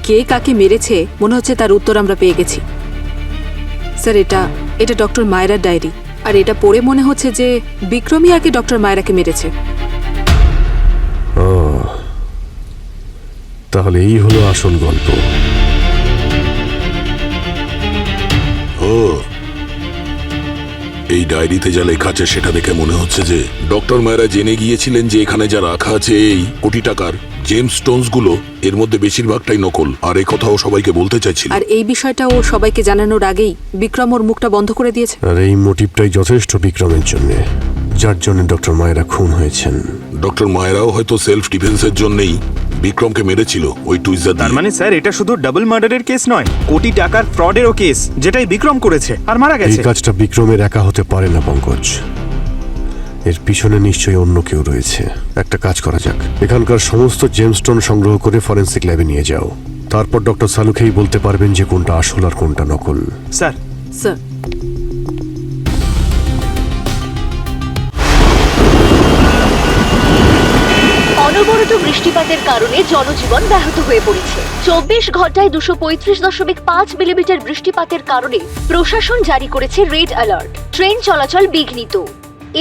কে কাকে মেরেছে মনে হচ্ছে তার উত্তর আমরা পেয়ে গেছি। স্যার, এটা ডক্টর মায়রার ডায়েরি, আর এটা পড়ে মনে হচ্ছে যে বিক্রমই আগে ডক্টর মায়রাকে মেরেছে। তাহলে এই হলো আসল গল্প। ও, এই ডায়েরিতে যা লেখা আছে সেটা দেখে মনে হচ্ছে যে ডক্টর মায়রা জেনে গিয়েছিলেন যে এখানে যা রাখা আছে এই কোটি টাকার জেমস স্টোনস গুলো এর মধ্যে বেশিরভাগটাই নকল, আর এই কথাও সবাইকে বলতে চাইছিল। আর এই বিষয়টা ও সবাইকে জানানোর আগেই বিক্রম ওর মুখটা বন্ধ করে দিয়েছে। আর এই মোটিভটাই যথেষ্ট বিক্রমের জন্য, যার জন্য ডক্টর মায়রা খুন হয়েছেন। ডক্টর মায়রাও হয়তো সেলফ ডিফেন্সের জন্যই বিক্রমকে মেরেছিল ওই টুইজার দিয়ে। তার মানে স্যার এটা শুধু ডাবল মার্ডারের কেস নয়, কোটি টাকার ফ্রডেরও কেস, যেটাই বিক্রম করেছে আর মারা এই গেছে। কাজটা বিক্রমের একা হতে পারে না পঙ্কজ, এর পিছনে নিশ্চয়ই অন্য কেউ রয়েছে। একটা কাজ করা যাক, এখানকার সমস্ত জেমস্টোন সংগ্রহ করে ফরেন্সিক ল্যাবে নিয়ে যাও। তারপর ডক্টর সালুকেই বলতে পারবেন যে কোনটা আসল আর কোনটা নকল। স্যার, স্যার, অনবরত বৃষ্টিপাতের কারণে জনজীবন ব্যাহত হয়ে পড়েছে। 24 ঘন্টায় 235.5 মিলিমিটার বৃষ্টিপাতের কারণে প্রশাসন জারি করেছে রেড অ্যালার্ট। ট্রেন চলাচল বিঘ্নিত,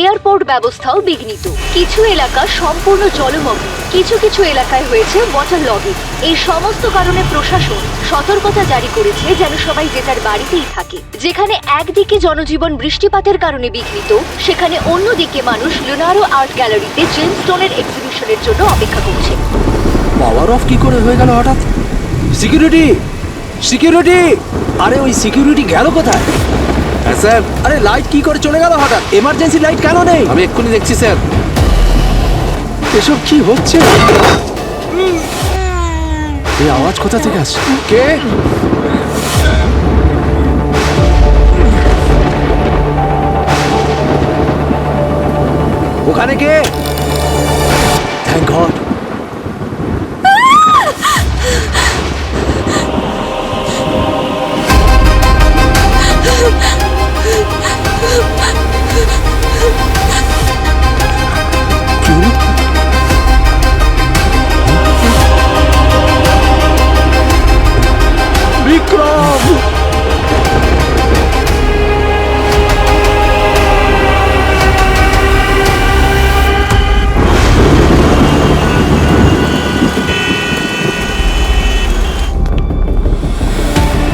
এয়ারপোর্ট ব্যবস্থাও বিঘ্নিত। কিছু এলাকা সম্পূর্ণ জলমগ্ন, কিছু কিছু এলাকায় হয়েছে ওয়াটার লগিং। এই সমস্ত কারণে প্রশাসন সতর্কতা জারি করেছে যেন সবাই যে যার বাড়িতেই থাকে। যেখানে একদিকে জনজীবন বৃষ্টিপাতের কারণে বিঘ্নিত, সেখানে অন্যদিকে মানুষ লিওনার্দো আর্ট গ্যালারিতে জেমস স্টোনের এক্সিবিশনের জন্য অপেক্ষা করছে। পাওয়ার অফ কি করে হয়ে গেল হঠাৎ? Security, security! আরে ওই সিকিউরিটি গেল কোথায়? স্যার, আরে লাইট কি করে চলে গেল হঠাৎ? এমার্জেন্সি লাইট কেন নেই? আমি এক্ষুনি দেখছি স্যার। এসব কি হচ্ছে? এই আওয়াজ কোথা থেকে আসছে? কে? ওখানে কে? Thank God. Vikram!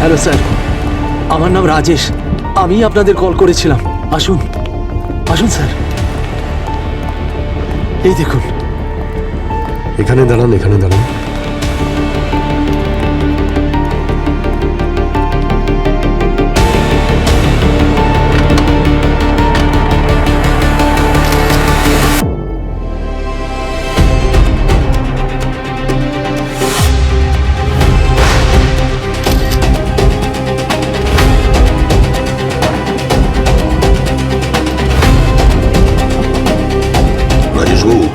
Hello sir, আমার নাম রাজেশ। আমি আপনাদের কল করেছিলাম। আসুন, আসুন স্যার। এই দেখুন। এখানে দাঁড়ান, এখানে দাঁড়ান। রাজেশবাবু,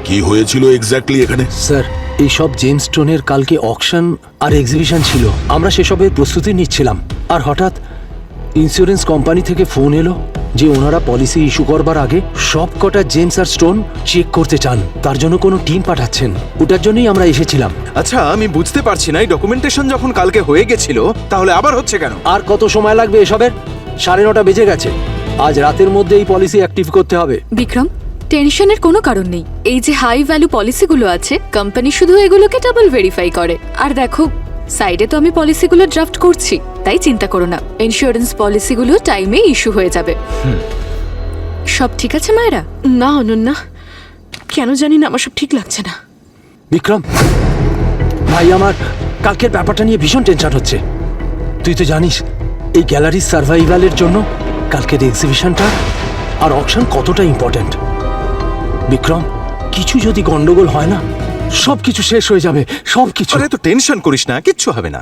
কি হয়েছিল এক্স্যাক্টলি এখানে? স্যার, এই সব জেমস স্টোনের কালকে অকশন আর এক্সিবিশন ছিল। আমরা সেসবের প্রস্তুতি নিচ্ছিলাম, আর হঠাৎ ইন্স্যুরেন্স কোম্পানি থেকে ফোন এলো যে ওনারা পলিসি ইস্যু করবার আগে সব কটা জেমস আর স্টোন চেক করতে চান, তার জন্য কোনো টিম পাঠাচ্ছেন। ওটার জন্যই আমরা এসেছিলাম। আচ্ছা, আমি বুঝতে পারছি না, এই ডকুমেন্টেশন যখন কালকে হয়ে গেছিল তাহলে আবার হচ্ছে কেন? আর কত সময় লাগবে এসবের? 9:30 বেজে গেছে। আজ রাতের মধ্যে এই পলিসি অ্যাক্টিভ করতে হবে। বিক্রম, টেনশনের কোনো কারণ নেই। এই যে হাই ভ্যালু পলিসিগুলো আছে, কোম্পানি শুধু এগুলোকে ডাবল ভেরিফাই করে। আর দেখো, সাইডে তো আমি পলিসিগুলো ড্রাফট করছি, তাই চিন্তা করো না। ইন্স্যুরেন্স পলিসিগুলো টাইমে ইস্যু হয়ে যাবে। সব ঠিক আছে মায়েরা? না অনন্যা, কেন জানি না আমার সব ঠিক লাগছে না। বিক্রম ভাই, আমার কালকের ব্যাপারটা নিয়ে ভীষণ টেনশন হচ্ছে। তুই তো জানিস এই গ্যালারির সার্ভাইভালের জন্য কালকের এক্সিবিশনটা আর অকশন কতটা ইম্পর্ট্যান্ট। বিক্রম, কিছু যদি গন্ডগোল হয় না, সব কিছু শেষ হয়ে যাবে, সব কিছু। আরে তো টেনশন করিস না, কিচ্ছু হবে না।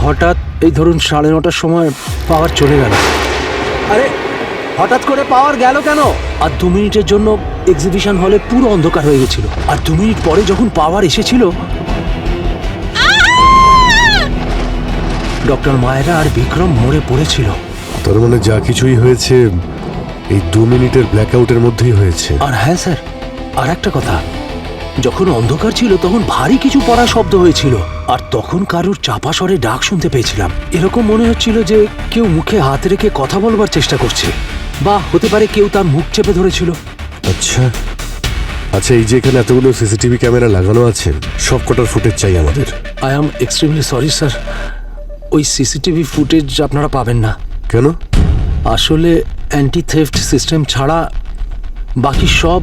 হঠাৎ এই ধরুন 9:30টার সময় পাওয়ার চলে গেল। আরে হঠাৎ করে পাওয়ার গেল কেন? আর 2 মিনিটের জন্য এক্সিবিশন হলে পুরো অন্ধকার হয়ে গেছিল, আর 2 মিনিট পরে যখন পাওয়ার এসেছিল ডক্টর মায়েরা আর বিক্রম মরে পড়েছিল। তার মানে যা কিছুই হয়েছে এই 2 মিনিটের ব্ল্যাকআউটের মধ্যেই হয়েছে। আর হ্যাঁ স্যার, আর একটা কথা, যখন অন্ধকার ছিল তখন ভারী কিছু পড়া শব্দ হয়েছিল, আর তখন কারুর চাপা স্বরে ডাক শুনতে পেয়েছিলাম। এরকম মনে হচ্ছিল যে কেউ মুখে হাত রেখে কথা বলবার চেষ্টা করছে, বা হতে পারে কেউ তার মুখ চেপে ধরেছিল। আচ্ছা আচ্ছা, এই যে এখানে এতগুলো সিসিটিভি ক্যামেরা লাগানো আছে, সব কটার ফুটেজ চাই আমাদের। I am extremely sorry sir, ওই সিসিটিভি ফুটেজ আপনারা পাবেন না। কেন? আসলে অ্যান্টি থেফট সিস্টেম ছাড়া বাকি সব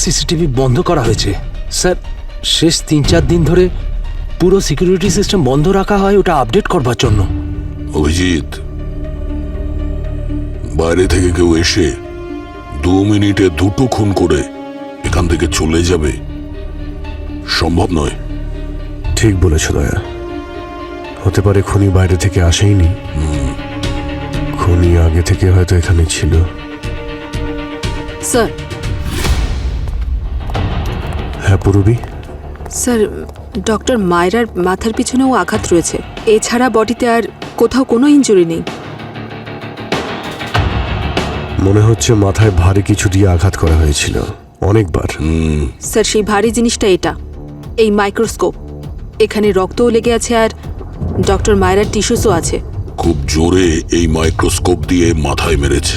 সিসিটিভি বন্ধ করা হয়েছে স্যার। শেষ 3-4 দিন ধরে পুরো সিকিউরিটি সিস্টেম বন্ধ রাখা হয় ওটা আপডেট করবার জন্য। অভিজিৎ, বাইরে থেকে কেউ এসে 2 মিনিটে 2টো খুন করে এখান থেকে চলে যাবে সম্ভব নয়। ঠিক বলেছ দয়া, হতে পারে খুনি বাইরে থেকে আসেইনি, খুনি আগে থেকে হয়তো এখানে ছিল। স্যার হ্যাঁ পূরবী, স্যার ডক্টর মায়রার মাথার পিছনেও আঘাত রয়েছে, এছাড়া বডিতে আর কোথাও কোনো ইনজুরি নেই। মনে হচ্ছে মাথায় ভারী কিছু দিয়ে আঘাত করা হয়েছিল অনেকবার। স্যার সেই ভারী জিনিসটা এটা, এই মাইক্রোস্কোপ। এখানে রক্তও লেগে আছে আর ডক্টর মায়রার টিস্যুসও আছে। খুব জোরে এই মাইক্রোস্কোপ দিয়ে মাথায় মেরেছে,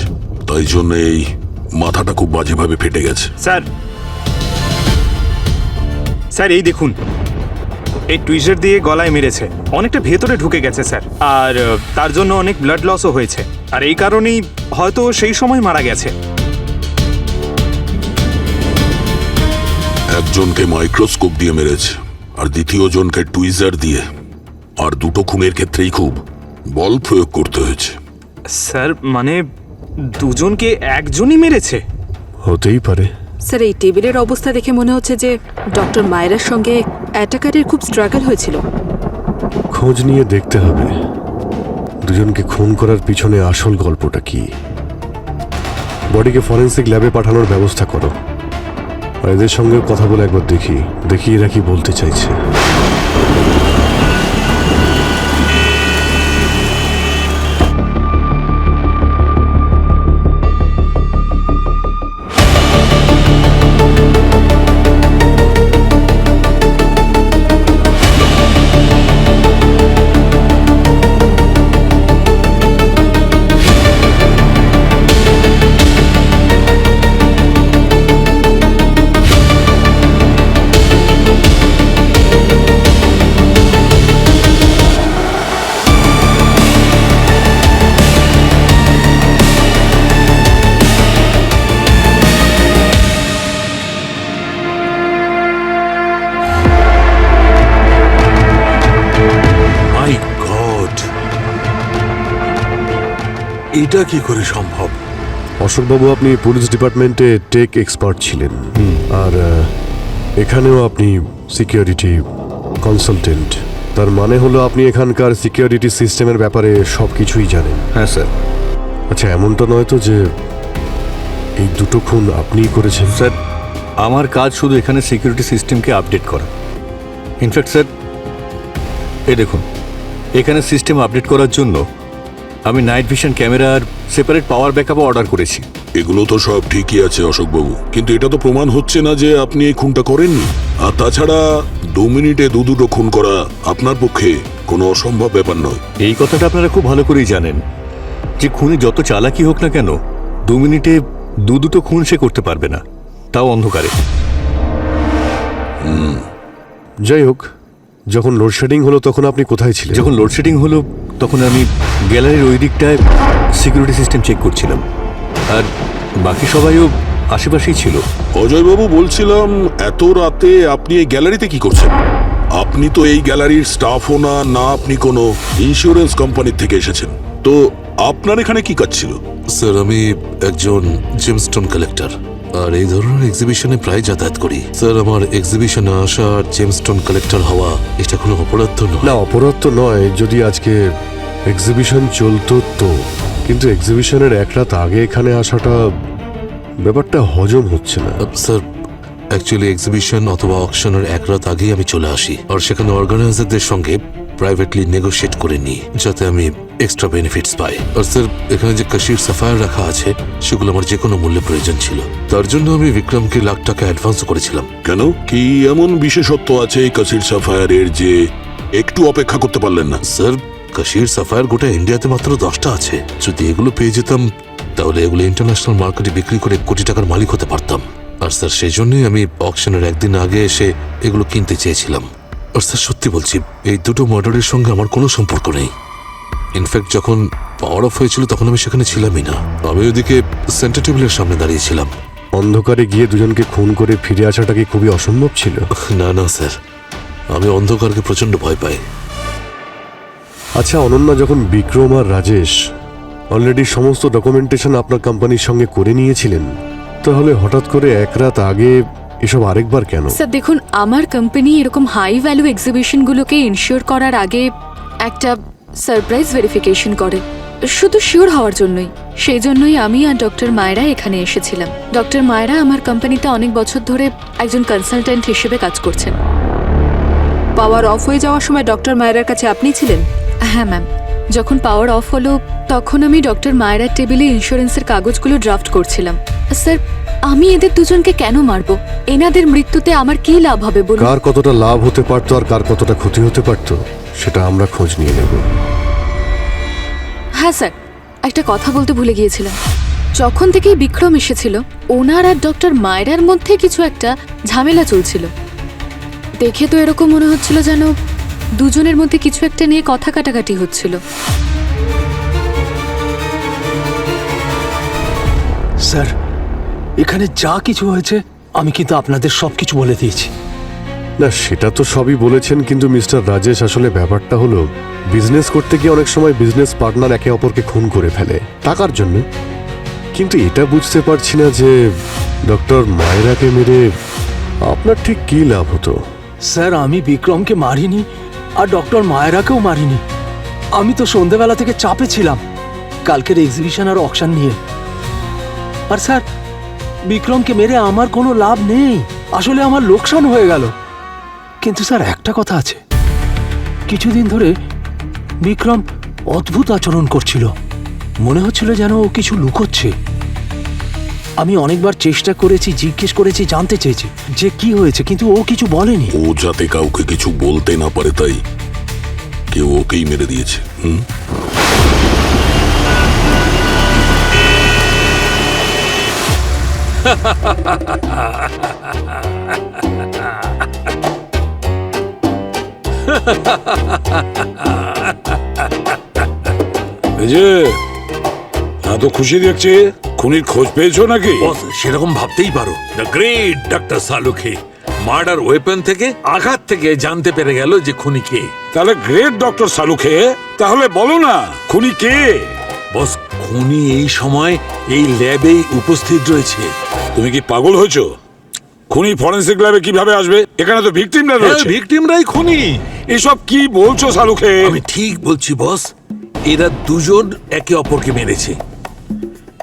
তাই জন্য এই মাথাটা খুব বাজেভাবে ফেটে গেছে। স্যার স্যার এই দেখুন, এই টুইজার দিয়ে গলায় মেরেছে, অনেকটা ভেতরে ঢুকে গেছে স্যার, আর তার জন্য অনেক ব্লাড লসও হয়েছে, আর এই কারণেই হয়তো সেই সময় মারা গেছে। একজনকে মাইক্রোস্কোপ দিয়ে মেরেছে আর দ্বিতীয় জনকে টুইজার দিয়ে, আর 2টো খুনের ক্ষেত্রেই খুব বল প্রয়োগ করতে হয়েছে। স্যার মানে দুজনকে একজনই মেরেছে? হতেই পারে। স্যার এই টেবিলের অবস্থা দেখে মনে হচ্ছে যে ডক্টর মায়রার সঙ্গে অ্যাটাকারের খুব স্ট্রাগল হয়েছিল। খোঁজ নিয়ে দেখতে হবে দুজনকে খুন করার পিছনে আসল গল্পটা কি। বডিকে ফরেন্সিক ল্যাবে পাঠানোর ব্যবস্থা করো, আর এদের সঙ্গে কথা বলে একবার দেখি এরা কি বলতে চাইছে। এটা কি করে সম্ভব? অশোকবাবু, আপনি পুলিশ ডিপার্টমেন্টে টেক এক্সপার্ট ছিলেন, আর এখানেও আপনি সিকিউরিটি কনসালটেন্ট। তার মানে হলো আপনি এখানকার সিকিউরিটি সিস্টেমের ব্যাপারে সব কিছুই জানেন। হ্যাঁ স্যার। আচ্ছা, এমনটা নয় তো যে এই 2টো খুন আপনিই করেছেন? স্যার, আমার কাজ শুধু এখানে সিকিউরিটি সিস্টেমকে আপডেট করা। ইনফ্যাক্ট স্যার, এই দেখুন, এখানে সিস্টেম আপডেট করার জন্য আমি নাইট ভিশন ক্যামেরা আর সেপারেট পাওয়ার ব্যাকআপও অর্ডার করেছি। এগুলো তো সব ঠিকই আছে অশোকবাবু, কিন্তু এটা তো প্রমাণ হচ্ছে না যে আপনি এই খুনটা করেননি। আর তাছাড়া 2 মিনিটে 2টো খুন করা আপনার পক্ষে কোনো অসম্ভব ব্যাপার নয়। এই কথাটা আপনারা খুব ভালো করেই জানেন যে খুনি যত চালাকি হোক না কেন, 2 মিনিটে 2টো খুন সে করতে পারবে না, তাও অন্ধকারে। যাই হোক, যখন লোডশেডিং হলো তখন আপনি কোথায় ছিলেন? যখন লোডশেডিং হলো তখন আমি গ্যালারির ওই দিকটায় সিকিউরিটি সিস্টেম চেক করছিলাম, আর বাকি সবাইও আশেপাশেই ছিল। অজয়বাবু, বলছিলাম এত রাতে আপনি এই গ্যালারিতে কি করছেন? আপনি তো এই গ্যালারির স্টাফও না, না আপনি কোনো ইন্স্যুরেন্স কোম্পানির থেকে এসেছেন, তো আপনার এখানে কি কাজ ছিল? স্যার, আমি একজন জেমস্টোন কালেক্টর, আর এই ধরনের এক্সিবিশনে প্রায় যাতায়াত করি। স্যার, আমার এক্সিবিশনে আসা আর জেমস্টোন কালেক্টর হওয়া এটা কোনো অপরাধ তো নয়। না, অপরাধ তো নয় যদি আজকে এক্সিবিশন চলতো তো, কিন্তু এক্সিবিশনের 1 রাত আগে এখানে আসাটা ব্যাপারটা হজম হচ্ছে না। স্যার, অ্যাকচুয়ালি এক্সিবিশন অথবা অকশনের 1 রাত আগেই আমি চলে আসি, আর সেখানে অর্গানাইজারদের সঙ্গে প্রাইভেটলি নেগোশিয়েট করে নিই যাতে আমি এক্সট্রা বেনিফিটস পাই। আর স্যার এখানে যে কাশির সাফায়ার রাখা আছে সেগুলো আমার যে কোনো মূল্যে প্রয়োজন ছিল, তার জন্য আমি বিক্রমকে লাখ টাকা অ্যাডভান্সও করেছিলাম। কেন, কি এমন বিশেষত্ব আছে এই কাসির সাফায়ারের যে একটু অপেক্ষা করতে পারলেন না? স্যার কাশির সাফায়ার গোটা ইন্ডিয়াতে মাত্র 10টা আছে। যদি এগুলো পেয়ে যেতাম তাহলে এগুলো ইন্টারন্যাশনাল মার্কেটে বিক্রি করে কোটি টাকার মালিক হতে পারতাম। আর স্যার সেই জন্যই আমি অকশনের একদিন আগে এসে এগুলো কিনতে চেয়েছিলাম। আর স্যার সত্যি বলছি, এই দুটো মার্ডারের সঙ্গে আমার কোনো সম্পর্ক নেই। ইনফ্যাক্ট যখন পাওয়ার অফ হয়েছিল তখন আমি সেখানে ছিলামই না। আমি ওদিকে সেন্টার টেবিলের সামনে দাঁড়িয়েছিলাম। অন্ধকারে গিয়ে দুজনকে খুন করে ফিরে আসাটা কি খুবই অসম্ভব ছিল? না না স্যার, আমি অন্ধকারকে প্রচন্ড ভয় পাই। আচ্ছা অনন্যা, যখন বিক্রম আর রাজেশ অলরেডি সমস্ত ডকুমেন্টেশন আপনার কোম্পানির সঙ্গে করে নিয়েছিলেন, তাহলে হঠাৎ করে এক রাত আগে এসব আরেকবার কেন? স্যার দেখুন, আমার কোম্পানি এরকম হাই ভ্যালু এক্সিবিশনগুলোকে ইনশিওর করার আগে একটা সারপ্রাইজ ভেরিফিকেশন করে, শুধু শিওর হওয়ার জন্যই। সেই জন্যই আমি আর ডক্টর মায়রা এখানে এসেছিলাম। ডক্টর মায়রা আমার কোম্পানিতে অনেক বছর ধরে একজন কনসালটেন্ট হিসেবে কাজ করছেন। পাওয়ার অফ হয়ে যাওয়ার সময় ডক্টর মায়েরার কাছে আপনি ছিলেন? হ্যাঁ ম্যাম, যখন পাওয়ার অফ হলো তখন আমি ডক্টর মায়রার টেবিলে ইন্স্যুরেন্সের কাগজগুলো ড্রাফট করছিলাম। স্যার আমি এদের দুজনকে কেন মারবো? এনাদের মৃত্যুতে আমার কি লাভ হবে বলুন? কার কতটা লাভ হতে পারতো আর কার কতটা ক্ষতি হতে পারতো সেটা আমরা খোঁজ নিয়ে নেব। হ্যাঁ স্যার, একটা কথা বলতে ভুলে গিয়েছিলাম। যখন থেকেই বিক্রম এসেছিল ওনার আর ডক্টর মায়রার মধ্যে কিছু একটা ঝামেলা চলছিল। দেখে তো এরকম মনে হচ্ছিল যেন দুজনের মধ্যে কিছু একটা নিয়ে কথা কাটাকাটি হচ্ছিল। স্যার এখানে যা কিছু হয়েছে আমি কিন্তু আপনাদের সবকিছু বলে দিয়েছি। না সেটা তো সবই বলেছেন, কিন্তু মিস্টার রাজেশ আসলে ব্যাপারটা হলো বিজনেস করতে গিয়ে অনেক সময় বিজনেস পার্টনার একে অপরকে খুন করে ফেলে টাকার জন্য। কিন্তু এটা বুঝতে পারছি না যে ডক্টর মায়রাকে মেরে আপনার ঠিক কী লাভ হতো? স্যার আমি বিক্রমকে মারিনি আর ডক্টর মায়েরাকেও মারিনি। আমি তো সন্ধেবেলা থেকে চাপে ছিলাম কালকের এক্সিবিশন আর অকশন নিয়ে। আর স্যার বিক্রমকে মেরে আমার কোনো লাভ নেই, আসলে আমার লোকসান হয়ে গেল। কিন্তু স্যার একটা কথা আছে, কিছুদিন ধরে বিক্রম অদ্ভুত আচরণ করছিল, মনে হচ্ছিল যেন ও কিছু লুকোচ্ছে। আমি অনেকবার চেষ্টা করেছি, জিজ্ঞেস করেছি, জানতে চেয়েছি যে কি হয়েছে, কিন্তু ও কিছু বলেনি। ও যাতে কাউকে কিছু বলতে না পারে তাই কেউ ওকেই মেরে দিয়েছে। এই যে এত খুশি দেখছি, খুনির খোঁজ পেয়েছো নাকি? সেরকম ভাবতেই পারো। The great doctor Salukhe murder weapon থেকে, আঘাত থেকে জানতে পেরে গেল যে খুনি কে। তাহলে গ্রেট ডক্টর সালুখে, তাহলে বলো না খুনি কে? বস, খুনি এই সময় এই ল্যাবেই উপস্থিত রয়েছে। তুমি কি পাগল হয়েছো? খুনি ফরেনসিক ল্যাবে কিভাবে আসবে? এখানে তো ভিকটিমরা রয়েছে। ভিকটিমরাই খুনি। এসব কি বলছো সালুখে? আমি ঠিক বলছি বস, এরা দুজন একে অপরকে মেরেছে।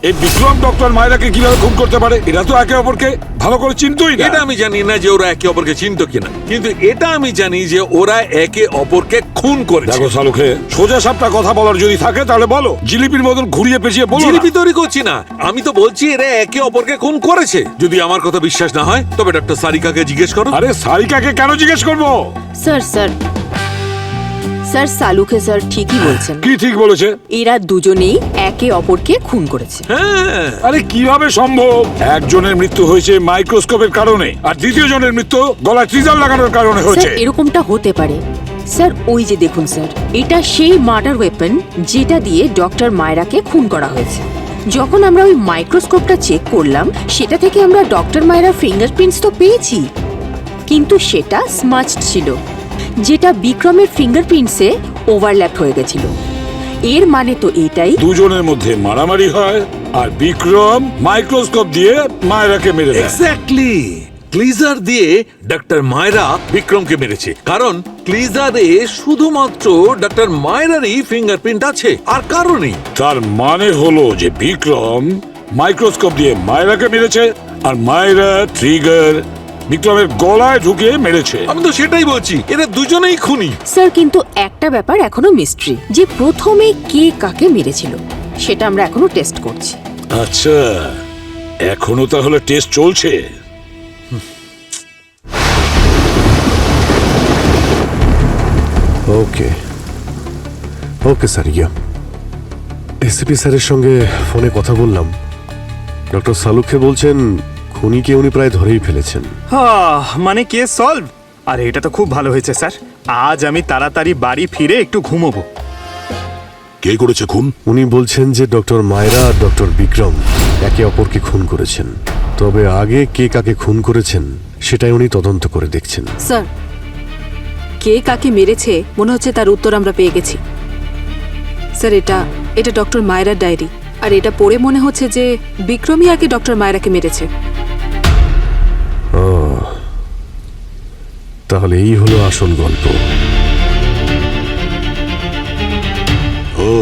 এই বিক্রম ডক্টর মায়রাকে কিভাবে খুন করতে পারে? এরা তো একে অপরকে ভালো করে চিনতই না। এটা আমি জানি না যে ওরা একে অপরকে চিনতো কিনা, কিন্তু এটা আমি জানি যে ওরা একে অপরকে খুন করেছে। দেখো সালুখে, সোজা সাপটা কথা বলার যদি থাকে তাহলে বলো, জিলিপির মতন ঘুরিয়ে পেঁচিয়ে বলো। জিলিপি তৈরি করছি না, আমি তো বলছি এরা একে অপরকে খুন করেছে। যদি আমার কথা বিশ্বাস না হয় তবে ডক্টর সারিকাকে জিজ্ঞেস করো। আরে সারিকাকে কেন জিজ্ঞেস করবো? স্যার সালুখে স্যার ঠিকই বলছেন। কি ঠিক বলেছে? এরা দুজনেই একে অপরকে খুন করেছে। হ্যাঁ। আরে কিভাবে সম্ভব? একজনের মৃত্যু হয়েছে মাইক্রোস্কোপের কারণে, আর দ্বিতীয় জনের মৃত্যু গলায় ট্রিজার লাগানোর কারণে হয়েছে। স্যার এরকমটা হতে পারে। স্যার ওই যে দেখুন স্যার, এটা সেই মার্ডার ওয়েপন যেটা দিয়ে ডক্টর মায়রাকে খুন করা হয়েছে। যখন আমরা ওই মাইক্রোস্কোপটা চেক করলাম সেটা থেকে আমরা ডক্টর মায়রার ফিঙ্গারপ্রিন্টস তো পেয়েছি, কিন্তু সেটা স্মাচড ছিল, যেটা বিক্রমের ফিঙ্গারপ্রিন্টসে ওভারল্যাপ হয়ে গেছিল। এর মানে তো এটাই দুজনের মধ্যে মারামারি হয় আর বিক্রম মাইক্রোস্কোপ দিয়ে মায়রাকে মেরে দেয়। এক্স্যাক্টলি, ক্লিজার দিয়ে ডক্টর মায়রা বিক্রমকে মেরেছে, কারণ ক্লিজারে শুধুমাত্র ডক্টর মায়রারই ফিঙ্গারপ্রিন্ট আছে, আর কারণেই। তার মানে হলো যে বিক্রম মাইক্রোস্কোপ দিয়ে মায়রাকে মেরেছে আর মায়রা ট্রিগার বিক্রমের গলায় ঢুকিয়ে মেরেছে। আমি তো সেটাই বলছি, এরা দুজনেই খুনি। স্যার কিন্তু একটা ব্যাপার এখনো মিস্ট্রি, যে প্রথমে কে কাকে মেরেছিল সেটা আমরা এখনো টেস্ট করছি। আচ্ছা, এখনো তাহলে টেস্ট চলছে। ওকে ওকে স্যার, ইয়া এসিপি স্যারের সঙ্গে ফোনে কথা বললাম। ডক্টর সালুখে বলছেন খুনিকে উনি প্রায় ধরেই ফেলেছেন। মানে কেস সলভ। আরে এটা তো খুব ভালো হয়েছে স্যার, আজ আমি তাড়াতাড়ি বাড়ি ফিরে একটু ঘুমোবো। কে করেছে খুন? উনি বলছেন যে ডক্টর মায়রা আর ডক্টর বিক্রম একে অপরকে খুন করেছেন, তবে আগে কে কাকে খুন করেছেন সেটাই উনি তদন্ত করে দেখছেন। স্যার, কে কাকে মেরেছে মনে হচ্ছে তার উত্তর আমরা পেয়ে গেছি। স্যার, এটা ডক্টর মায়রার ডায়েরি, আর এটা পড়ে মনে হচ্ছে যে বিক্রমই আগে ডক্টর মায়রাকে মেরেছে। ও, তাহলে এই হলো আসল গল্প। ও,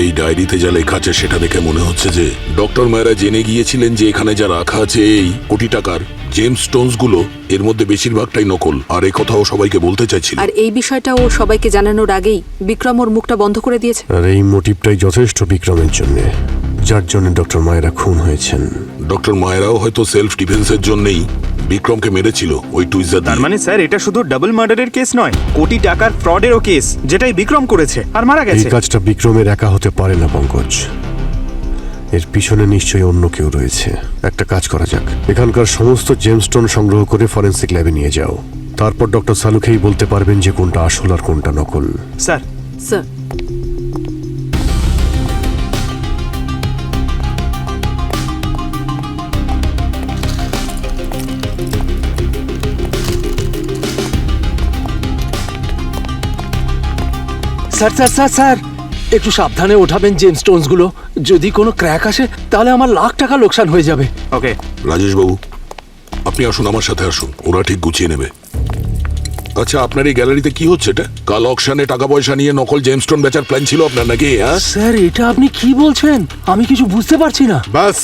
এই ডায়েরিতে যা লেখা আছে সেটা দেখে মনে হচ্ছে যে ডক্টর মায়রা জেনে গিয়েছিলেন যে এখানে যা রাখা আছে এই কোটি টাকার জেমস স্টোনস গুলো, এর মধ্যে বেশিরভাগটাই নকল, আর এই কথাও সবাইকে বলতে চাইছিল। আর এই বিষয়টা ও সবাইকে জানানোর আগেই বিক্রম ওর মুখটা বন্ধ করে দিয়েছে। আর এই মোটিভটাই যথেষ্ট বিক্রমের জন্য, যার জন্য ডক্টর মায়রা খুন হয়েছেন। ডক্টর মায়রাও হয়তো সেলফ ডিফেন্সের জন্যই বিক্রমকে মেরেছিল ওই টুইজার তার দিয়ে। মানে স্যার এটা শুধু ডাবল মার্ডারের কেস নয়, কোটি টাকার ফ্রডেরও কেস, যেটাই বিক্রম করেছে আর মারা এই গেছে। কাজটা বিক্রমের একা হতে পারে না পঙ্কজ, এর পিছনে নিশ্চয়ই অন্য কেউ রয়েছে। একটা কাজ করা যাক, এখানকার সমস্ত জেমস্টোন সংগ্রহ করে ফরেন্সিক ল্যাবে নিয়ে যাও। তারপর ডক্টর সালুখেই বলতে পারবেন যে কোনটা আসল আর কোনটা নকল। Sir, sir, sir sir sir sir, একটু সাবধানে ওঠাবেন জেমস স্টোনস গুলো। যদি কোনো ক্র্যাক আসে তাহলে আমার লাখ টাকা লোকসান হয়ে যাবে। ওকে রাজেশ বাবু, আপনি আসুন, আমার সাথে আসুন, ওরা ঠিক গুছিয়ে নেবে। আচ্ছা, আপনার এই গ্যালারিতে কি হচ্ছে এটা? কাল অকশনে টাকা পয়সা নিয়ে নকল জেমস্টোন বেচার প্ল্যান ছিল আপনার নাকি? হ্যাঁ স্যার, এটা আপনি কি বলছেন? আমি কিছু বুঝতে পারছি না। ব্যাস,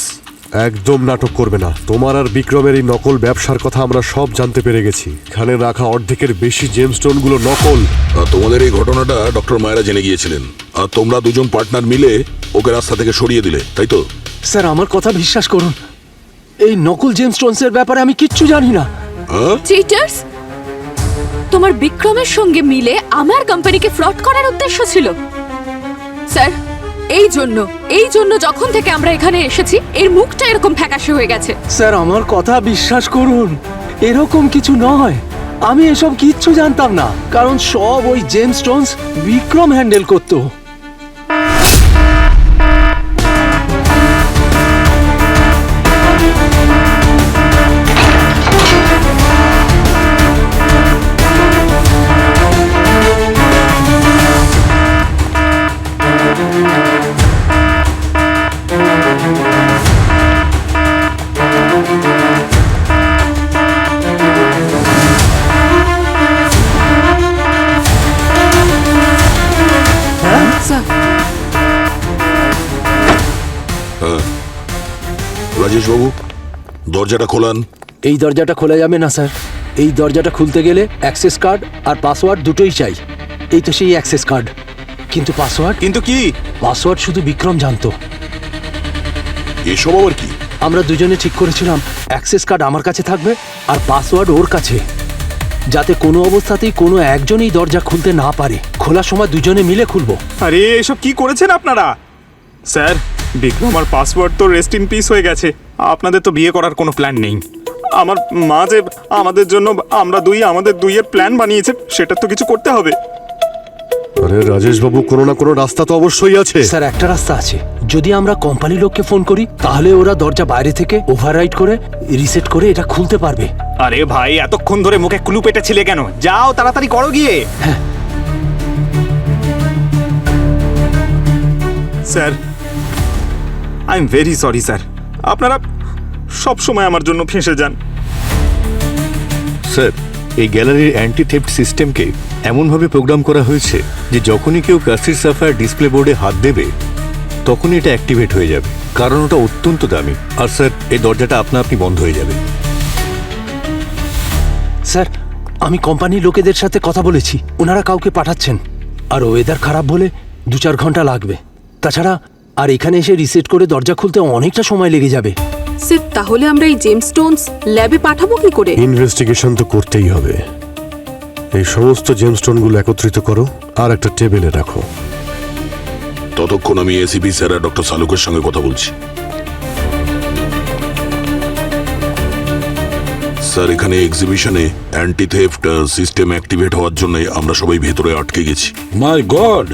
একদম নাটক করবে না। তোমার আর বিক্রমের এই নকল ব্যবসার কথা আমরা সব জানতে পেরে গেছি। এখানে রাখা অর্ধেকের বেশি জেমস্টোন গুলো নকল। আর তোমাদের এই ঘটনাটা ডক্টর মায়রা জেনে গিয়েছিলেন, আর তোমরা দুজন পার্টনার মিলে ওকে রাস্তা থেকে সরিয়ে দিলে, তাই তো? স্যার, আমার কথা বিশ্বাস করুন, এই নকল জেমস স্টোনসের ব্যাপারে আমি কিচ্ছু জানি না। হ্যাঁ, চিটার্স, তোমার বিক্রমের সঙ্গে মিলে আমার কোম্পানিকে ফ্রড করার উদ্দেশ্য ছিল। স্যার, এই জন্য যখন থেকে আমরা এখানে এসেছি এর মুখটা এরকম ফ্যাকাশে হয়ে গেছে। স্যার, আমার কথা বিশ্বাস করুন, এরকম কিছু নয়। আমি এসব কিচ্ছু জানতাম না, কারণ সব ওই জেমস স্টোনস বিক্রম হ্যান্ডেল করতো। স্যার, রাজেশ বাবু, দরজাটা খোলান। এই দরজাটা খোলা যাবে না স্যার। এই দরজাটা খুলতে গেলে অ্যাক্সেস কার্ড আর পাসওয়ার্ড দুটোই চাই। এই তো সেই অ্যাক্সেস কার্ড, কিন্তু পাসওয়ার্ড কিন্তু কি? পাসওয়ার্ড শুধু বিক্রম জানতো। এসব আবার কি? আমরা দুজনে ঠিক করেছিলাম অ্যাক্সেস কার্ড আমার কাছে থাকবে আর পাসওয়ার্ড ওর কাছে, যাতে কোনো অবস্থাতেই কোনো একজনই দরজা খুলতে না পারে। খোলার সময় দুজনে মিলে খুলবো। আরে এসব কি করেছেন আপনারা? স্যার, বিক্রম আর পাসওয়ার্ড তো রেস্ট ইন পিস হয়ে গেছে। আপনাদের তো বিয়ে করার কোনো প্ল্যান নেই। আমার মা যে আমাদের জন্য আমাদের দুইয়ের প্ল্যান বানিয়েছে, সেটা তো কিছু করতে হবে। আরে রাজেশ বাবু, কোনো না কোনো রাস্তা তো অবশ্যই আছে। স্যার, একটা রাস্তা আছে। যদি আমরা কোম্পানির লোককে ফোন করি তাহলে ওরা দরজা বাইরে থেকে ওভাররাইড করে রিসেট করে এটা খুলতে পারবে। আরে ভাই, এতক্ষণ ধরে মুখে ক্লু পেটেছিলে কেন? যাও তাড়াতাড়ি করো গিয়ে। হ্যাঁ sir, I am very sorry sir. আপনারা সব সময় আমার জন্য ফেঁসে যান। স্যার, এই গ্যালারির অ্যান্টি থেফট সিস্টেমকে এমনভাবে প্রোগ্রাম করা হয়েছে যে যখনই কেউ কাস্টির সাফায়ার ডিসপ্লে বোর্ডে হাত দেবে তখনই এটা অ্যাক্টিভেট হয়ে যাবে। কারণ ওটা অত্যন্ত দামি। আর স্যার এই দরজাটা আপনা আপনি বন্ধ হয়ে যাবে। স্যার আমি কোম্পানির লোকেদের সাথে কথা বলেছি, ওনারা কাউকে পাঠাচ্ছেন। আর ওয়েদার খারাপ বলে 2-4 ঘন্টা লাগবে। তাছাড়া আর এখানে এসে রিসেট করে দরজা খুলতে অনেকটা সময় লেগে যাবে। স্যার তাহলে আমরা এই জেমস স্টোনস ল্যাবে পাঠাবো কি করে? ইনভেস্টিগেশন তো করতেই হবে। এই সমস্ত জেমস্টোনগুলো একত্রিত করো আর একটা টেবিলে রাখো। ততক্ষণ আমি এসিপি স্যার আর ডক্টর সালুকের সঙ্গে কথা বলছি। স্যার এখানে এক্সিবিশনে অ্যান্টি থেফট সিস্টেম অ্যাক্টিভেট হওয়ার জন্য আমরা সবাই ভেতরে আটকে গেছি। মাই গড!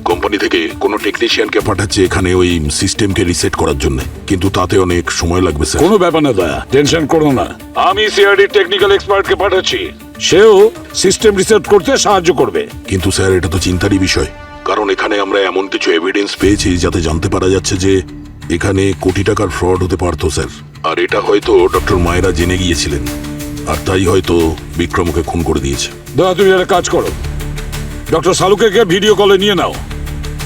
কোম্পানি থেকে কোনো টেকনিশিয়ানকে পাঠাচ্ছে এখানে ওই সিস্টেমকে রিসেট করার জন্য, কিন্তু তাতে অনেক সময় লাগবে স্যার। কোনো ব্যাপার না দয়া, টেনশন করো না। আমি সিআরডি টেকনিক্যাল এক্সপার্টকে পাঠাচ্ছি, সেও সিস্টেম রিসেট করতে সাহায্য করবে। কিন্তু স্যার এটা তো চিন্তারই বিষয়, কারণ এখানে আমরা এমন কিছু এভিডেন্স পেয়েছি যাতে জানতে পারা যাচ্ছে যে এখানে কোটি টাকার ফ্রড হতে পারতো স্যার। আর এটা হয়তো ডক্টর মায়েরা জেনে গিয়েছিলেন, আর তাই হয়তো বিক্রমকে খুন করে দিয়েছে। দয়া তুমি একটা কাজ করো, ডক্টর সালুকে ভিডিও কলে নিয়ে নাও।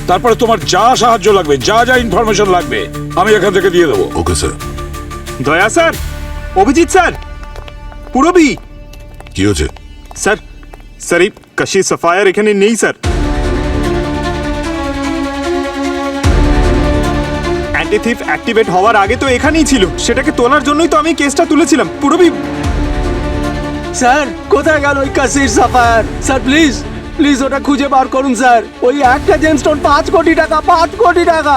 তারপরে তোমার যা সাহায্য লাগবে, যা যা ইনফরমেশন লাগবে আমি এখান থেকে দিয়ে দেবো। Okay sir. দয়া স্যার, অভিজিৎ স্যার, পুরবি। কি হয়েছে স্যার? স্যার এই কাশি সাফায়ার এখানে নেই স্যার। অ্যান্টি থিফ অ্যাক্টিভেট হওয়ার আগে তো এখানেই ছিল, সেটাকে তোলার জন্যই তো আমি কেসটা তুলেছিলাম। পুরবি স্যার কোথায় গেল ওই কাশির সাফায়ার? স্যার প্লিজ প্লিজ ওটা খুঁজে বার করুন স্যার। ওই একটা জেমস্টোন 5 কোটি টাকা, 5 কোটি টাকা।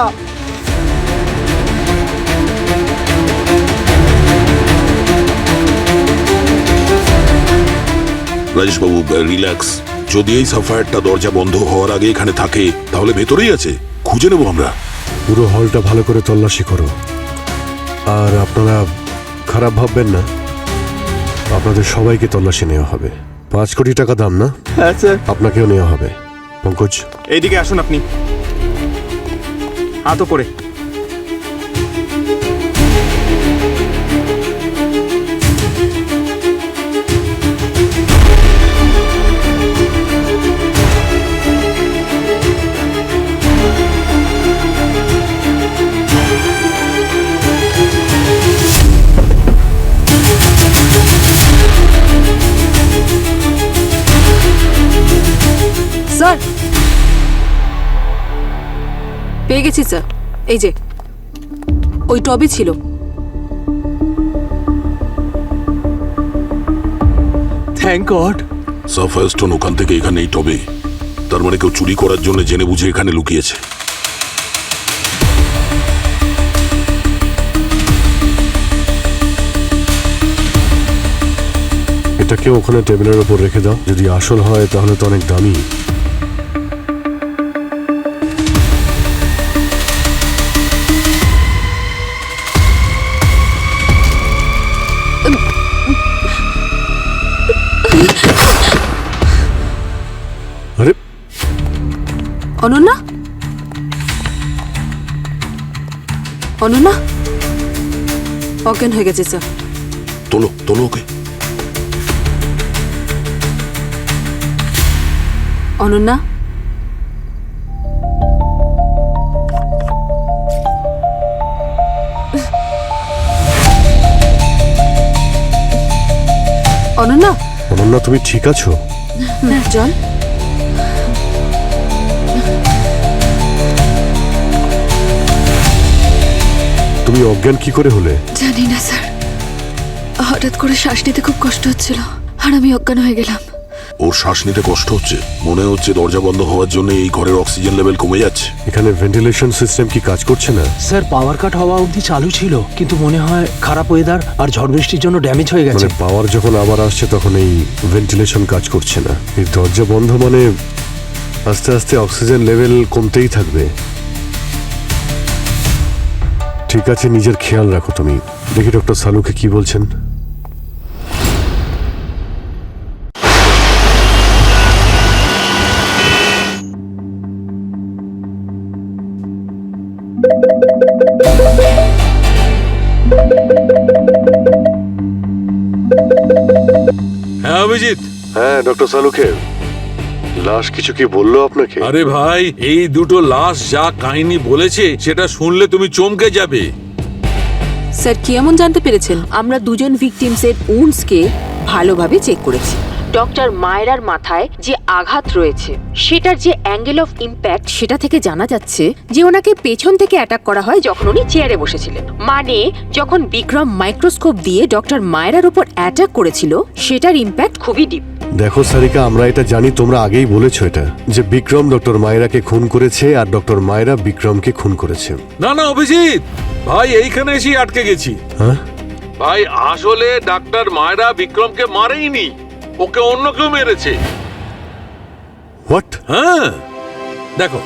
রাজেশ বাবু রিল্যাক্স। যদি এই সাফায়ারটা দরজা বন্ধ হওয়ার আগে এখানে থাকে তাহলে ভেতরেই আছে, খুঁজে নেবো আমরা। পুরো হলটা ভালো করে তল্লাশি করো। আর আপনারা খারাপ ভাববেন না, আপনাদের সবাইকে তল্লাশি নেওয়া হবে। 5 কোটি টাকা দাম না? হ্যাঁ স্যার। আপনাকেও নেওয়া হবে। পঙ্কজ এইদিকে আসুন আপনি, হাত করে। স্যার পেয়ে গেছি স্যার, এই যে ওই টবে ছিল। Thank god. সাফায়ার স্টোন ওখান থেকে এখানে এই টবে, তার মানে কেউ চুরি করার জন্য জেনে বুঝে এখানে লুকিয়েছে। এটাকে ওখানে টেবিলের উপর রেখে দাও। যদি আসল হয় তাহলে তো অনেক দামি। আরে অনন্যা, অনন্যা অজ্ঞান হয়ে গেছে স্যার। তোলো তোলো ওকে। অনন্যা, অনন্যা, অনন্যা তুমি ঠিক আছো? জল। তুমি অজ্ঞান কি করে হলে? জানি না স্যার, হঠাৎ করে শ্বাস নিতে খুব কষ্ট হচ্ছিল আর আমি অজ্ঞান হয়ে গেলাম। ওর শ্বাস নিতে কষ্ট হচ্ছে, মনে হচ্ছে দরজা বন্ধ হওয়ার জন্য এই ঘরের অক্সিজেন লেভেল কমে যাচ্ছে। এখানে ভেন্টিলেশন সিস্টেম কি কাজ করছে না? স্যার পাওয়ার কাট হওয়া অবধি চালু ছিল, কিন্তু মনে হয় খারাপ ওয়েদার আর ঝড় বৃষ্টির জন্য ড্যামেজ হয়ে গেছে। মানে পাওয়ার যখন আবার আসছে তখন এই ভেন্টিলেশন কাজ করছে না। এই দরজা বন্ধ মানে আস্তে আস্তে অক্সিজেন লেভেল কমতেই থাকবে। ঠিক আছে, নিজের খেয়াল রাখো তুমি। দেখি ডক্টর সালুকে কি বলছেন। হ্যাঁ অভিজিৎ। হ্যাঁ ডক্টর সালুকে, লাশ কিছু কি বললো আপনাকে? আরে ভাই, এই দুটো লাশ যা কাহিনী বলেছে সেটা শুনলে তুমি চমকে যাবে। স্যার কি এমন জানতে পেরেছেন? আমরা দুজন ভিকটিমসের উন্ডসকে ভালোভাবে চেক করেছি। ডক্টর মায়রার মাথায় যে আঘাত রয়েছে সেটার যে অ্যাঙ্গেল অফ ইম্প্যাক্ট সেটা থেকে জানা যাচ্ছে যে ওনাকে পেছন থেকে অ্যাটাক করা হয় যখন উনি চেয়ারে বসেছিলেন। মানে যখন বিক্রম মাইক্রোস্কোপ দিয়ে ডক্টর মায়রার উপর অ্যাটাক করেছিল সেটার ইম্প্যাক্ট খুবই ডিপ। দেখো সারিকা, আমরা এটা জানি, তোমরা আগেই বলেছো এটা, যে বিক্রম ডক্টর মায়রাকে খুন করেছে আর ডক্টর মায়রা বিক্রমকে খুন করেছে। না না অভিজিৎ ভাই, এইখানে এসে আটকে গেছি। হ্যাঁ ভাই, আসলে ডাক্তার মায়রা বিক্রমকে মারেইনি, ওকে অন্য কেউ মেরেছে। হোয়াট? হ্যাঁ দেখো,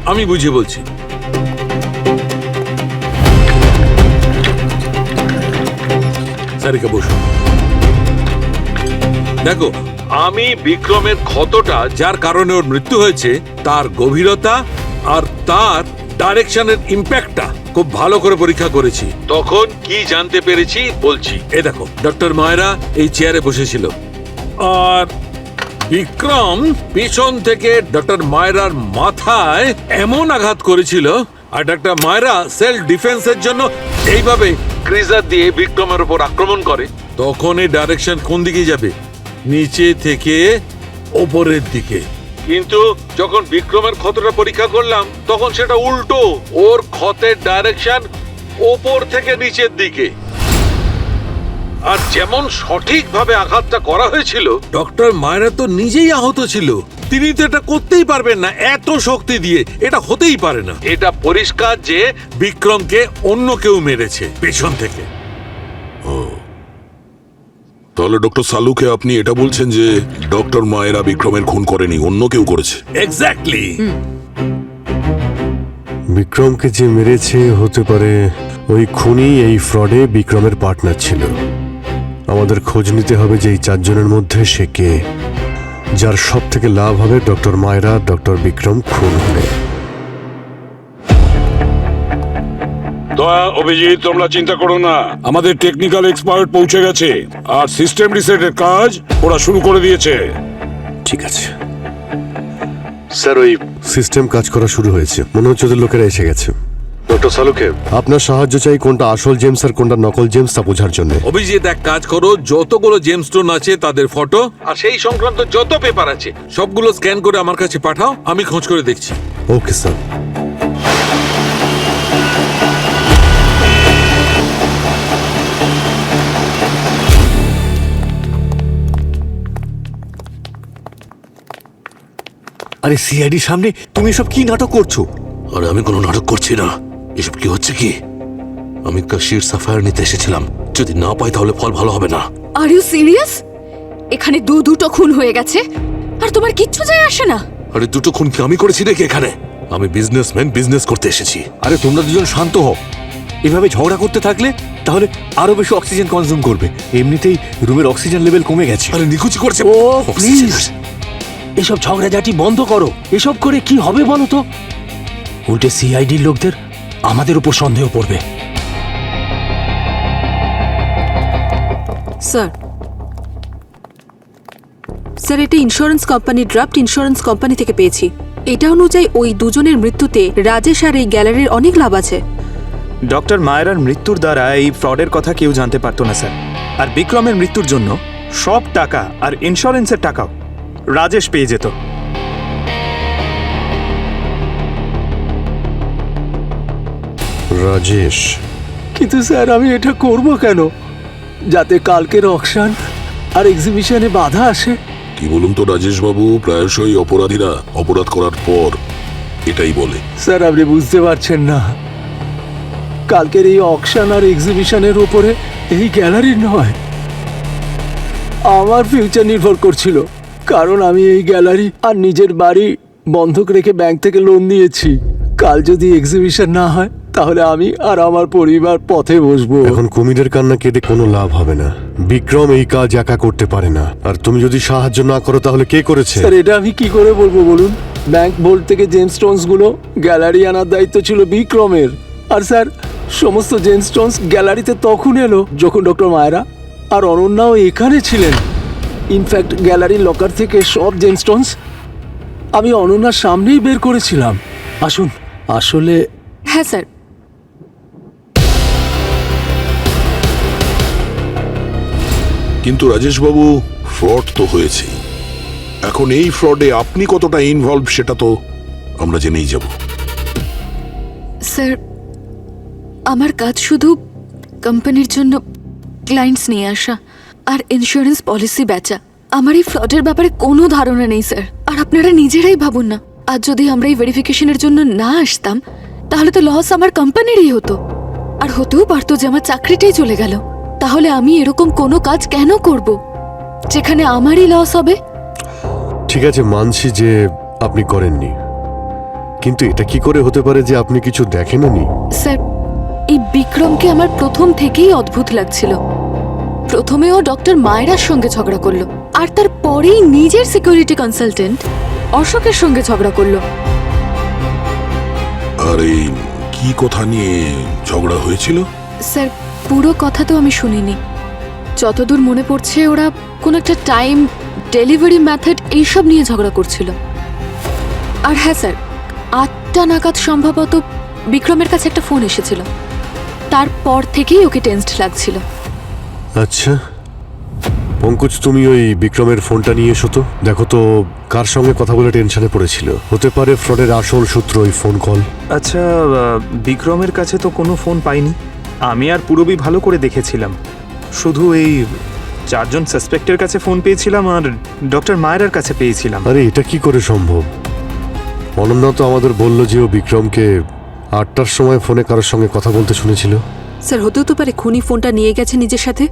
আমি বুঝিয়ে বলছি। সারিকা বসো। দেখো, আমি বিক্রমের ক্ষতটা যার কারণে ওর মৃত্যু হয়েছে তার গভীরতা আর তার ডাইরেকশনের ইম্প্যাক্টটা খুব ভালো করে পরীক্ষা করেছি। তখন কি জানতে পেরেছি বলছি। এ দেখো, ডক্টর মায়রা এই চেয়ারে বসেছিল আর বিক্রম পিছন থেকে ডক্টর মায়রার মাথায় এমন আঘাত করেছিল আর ডক্টর মায়রা সেলফ ডিফেন্সের জন্য এইভাবে ক্রিজার দিয়ে বিক্রমের উপর আক্রমণ করে। তখন এই ডাইরেকশন কোন দিকে যাবে? নিচে থেকে ওপরের দিকে। কিন্তু যখন বিক্রমের ক্ষতটা পরীক্ষা করলাম তখন সেটা উল্টো, ওর ক্ষতের ডাইরেকশন ওপর থেকে নিচের দিকে। আর যেমন সঠিকভাবে আঘাতটা করা হয়েছিল, ডক্টর মায়রা তো নিজেই আহত ছিল, তিনি তো এটা করতেই পারবেন না এত শক্তি দিয়ে, এটা হতেই পারে না। এটা পরিষ্কার যে বিক্রমকে অন্য কেউ মেরেছে পেছন থেকে। তাহলে ডক্টর সালুকে আপনি এটা বলছেন যে ডক্টর মায়েরা বিক্রমের খুন করেনি, অন্য কেউ করেছে? এক্স্যাক্টলি। বিক্রমকে যে মেরেছে হতে পারে ওই খুনি এই ফ্রডে বিক্রমের পার্টনার ছিল। আমাদের খোঁজ নিতে হবে যে এই চারজনের মধ্যে সে কে, যার সব থেকে লাভ হবে ডক্টর মায়রা ডক্টর বিক্রম খুন হলে। দয়া, অভিজিৎ, তোমরা চিন্তা করো না, আমাদের টেকনিক্যাল এক্সপার্ট পৌঁছে গেছে আর সিস্টেম রিসেটের কাজ ওরা শুরু করে দিয়েছে। ঠিক আছে স্যার, ওই সিস্টেম কাজ করা শুরু হয়েছে, মনে হচ্ছে ওদের লোকেরা এসে গেছে। ডক্টর সালুকে, আপনার সাহায্য চাই কোনটা আসল জেমস আর কোনটা নকল জেমস তা বোঝার জন্য। অভিজিৎ, এক কাজ করো, যতগুলো জেমস্টোন আছে তাদের ফটো আর সেই সংক্রান্ত যত পেপার আছে সবগুলো স্ক্যান করে আমার কাছে পাঠাও, আমি খোঁজ করে দেখছি। Okay sir. আরে সিআইডির সামনে তুমি এসব কি নাটক করছো? আরে আমি কোনো নাটক করছি না। এসব কি হচ্ছে কি? আমি কাশির সাফায়ার নিতে এসেছিলাম, যদি না পাই তাহলে ফল ভালো হবে না। Are you serious? এখানে দুটো খুন হয়ে গেছে আর তোমার কিচ্ছু যায় আসে না? আরে দুটো খুন কি আমি করেছি নাকি এখানে? আমি বিজনেসম্যান, বিজনেস করতে এসেছি। আরে তোমরা দুজন শান্ত হও। এভাবে ঝগড়া করতে থাকলে তাহলে আরো বেশি অক্সিজেন কনজিউম করবে। এমনিতেই রুমের অক্সিজেন লেভেল কমে গেছে। আরে নিকুচি করছে। ও প্লিজ, এসব ঝগড়াঝাটি বন্ধ করো। এসব করে কি হবে বলো তো? উল্টে সিআইডির লোকদের আমাদের উপর সন্দেহ পড়বে। স্যার, স্যার এটা insurance company, draft insurance company থেকে পেয়েছি। এটা অনুযায়ী ওই দুজনের মৃত্যুতে রাজেশ আর এই গ্যালারির অনেক লাভ আছে। ডক্টর মায়েরার মৃত্যুর দ্বারা এই ফ্রডের কথা কেউ জানতে পারতো না স্যার। আর বিক্রমের মৃত্যুর জন্য সব টাকা আর ইন্স্যুরেন্সের টাকাও রাজেশ পেয়ে যেত। রাজেশ? কিন্তু স্যার আমি এটা করব কেন? যাতে কালকের অকশন আর এক্সিবিশনে বাধা আসে। কি বলুন তো রাজেশ বাবু, প্রায়শই অপরাধীরা অপরাধ করার পর এটাই বলে। স্যার আপনি বুঝতে পারছেন না, কালকের এই অকশন আর এক্সিবিশনের উপরে এই গ্যালারি নয়, আমার ফিউচার নির্ভর করছিল। কারণ আমি এই গ্যালারি আর নিজের বাড়ি বন্ধক রেখে ব্যাংক থেকে লোন নিয়েছি। কাল যদি এক্সিবিশন না হয় তাহলে আমি আর আমার পরিবার পথে বসবো। এখন কুমিরের কান্না কেটে কোনো লাভ হবে না। বিক্রম এই কাজ একা করতে পারে না, আর তুমি যদি সাহায্য না করো তাহলে কে করেছে? স্যার এটা আমি কি করে বলবো বলুন? ব্যাংক বোর্ড থেকে জেমস্টোনস গুলো গ্যালারি আনার দায়িত্ব ছিল বিক্রমের। আর স্যার সমস্ত জেমস্টোনস গ্যালারিতে তখন এলো যখন ডক্টর মায়রা আর অনন্যাও এখানে ছিলেন। ইনফ্যাক্ট গ্যালারির লকার থেকে সব জেমস্টোনস আমি অনন্যার সামনেই বের করেছিলাম। আসুন, আসলে হ্যাঁ স্যার। কিন্তু রাজেশবাবু, ফ্রড তো হয়েছে। এখন এই ফ্রডে আপনি কতটা ইনভলভ সেটা তো আমরা জেনেই যাব। স্যার, আমার কাজ শুধু কোম্পানির জন্য ক্লায়েন্টস নিয়ে আসা আর ইন্স্যুরেন্স পলিসি বেচা। আমার এই ফ্রডের ব্যাপারে কোনো ধারণা নেই স্যার। আর আপনারা নিজেরাই ভাবুন না, আজ যদি আমরা এই ভেরিফিকেশনের জন্য না আসতাম তাহলে তো লস আমার কোম্পানিরই হতো। আর হতেও পারতো যে আমার চাকরিটাই চলে গেল। তাহলে আমি এরকম কোনো কাজ কেন করব যেখানে আমারই লস হবে? ঠিক আছে, মানছি যে আপনি করেননি, কিন্তু এটা কি করে হতে পারে যে আপনি কিছু দেখেননি? স্যার, এই বিক্রমকে আমার প্রথম থেকেই অদ্ভুত লাগছিল। প্রথমেও ডক্টর মায়রার সঙ্গে ঝগড়া করলো, আর তারপরেই নিজের সিকিউরিটি কনসালটেন্ট অশোকের সঙ্গে ঝগড়া করলো। আর এই কি কথা নিয়ে ঝগড়া হয়েছিল? স্যার, পুরো কথা তো আমি শুনিনি। যতদূর মনে পড়ছে ওরা কোন একটা টাইম, ডেলিভারি মেথড এইসব নিয়ে ঝগড়া করছিল। আর হ্যাঁ স্যার, 8টা নাগাদ সম্ভবত বিক্রমের কাছে একটা ফোন এসেছিল। তারপর থেকেই ওকে টেনসড লাগছিল। আচ্ছা পঙ্কজ, তুমি ওই বিক্রমের ফোনটা নিয়ে এসো তো। দেখো তো কার সঙ্গে কথা বলে টেনশনে পড়েছিল। হতে পারে ফ্রডের আসল সূত্র ওই ফোন কল। আচ্ছা, বিক্রমের কাছে তো কোনো ফোন পাইনি। আমি আর পুরবি ভালো করে দেখেছিলাম, শুধু এই 4জন সাসপেক্টের কাছে ফোন পেয়েছিলাম আর ডক্টর মায়েরার কাছে পেয়েছিলাম। আরে এটা কি করে সম্ভব? অনন্যা তো আমাদের বলল যে ও বিক্রমকে 8টার সময় ফোনে কারোর সঙ্গে কথা বলতে শুনেছিল। স্যার, হতেও তো পারে খুনি ফোনটা নিয়ে গেছে নিজের সাথে।